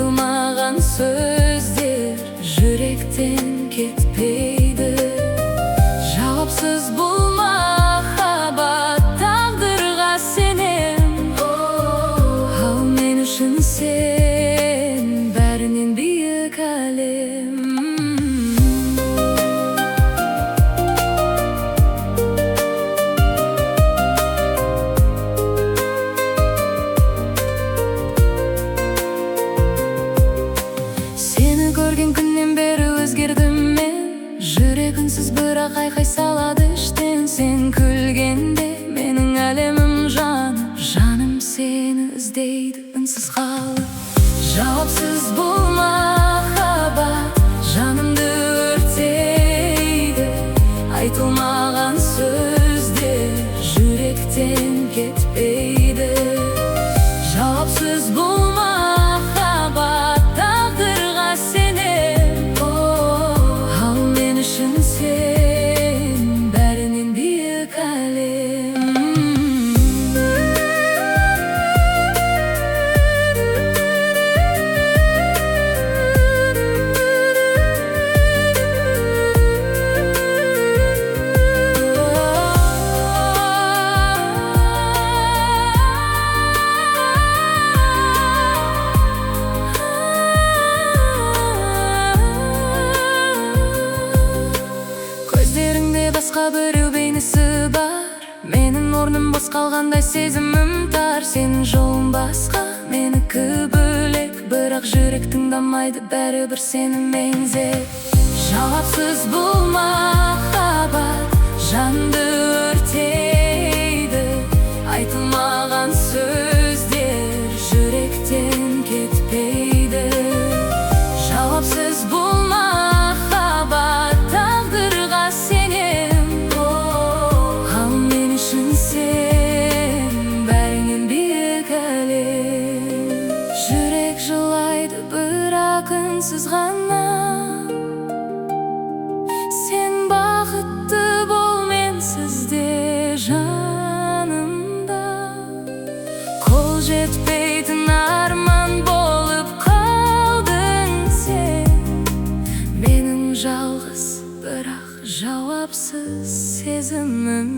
Айтылмаған сөздер жүректен кетпейді. Жауапсыз бұл махаббат тағдырға сенем. Ал мен үшін сен бәрінен биік әлем. Сені көрген күннен бері өзгердім мен. Жүрегінсіз бірақ айқай салады іштен. Сен күлгенде менің әлемім жанып, жаным сені іздейді үнсіз қалып. Жауапсыз бұл махаббат жанымды өртейді. Айтылмаған сөздер жүректен кетпейді. Жауапсыз бұл махаббат тағдырға сенем. Ал мен үшін сен бәрінен биік әлем. Көздеріңде басқа біреу бейнесі бар. Менің орным бос қалғандай сезімім тар. Сенің жолың басқа, менікі бөлек. Бірақ жүрек тыңдамайды, бәрібір сені меңзеп. Жауапсыз бұл махаббат жанды өртейді. Айтылмаған сөздер жүректен кетпейді. Жауапсыз бұл махаббат тағдырға сенем. Ал мен үшін сен бәрінен биік әлем. Жүрек жылайды бірақ үнсіз ғана. Сен бақытты бол, менсіз де жанымда. Қол жетпейтін арман болып қалдың сен. Менің жалғыз бірақ жауапсыз сезімім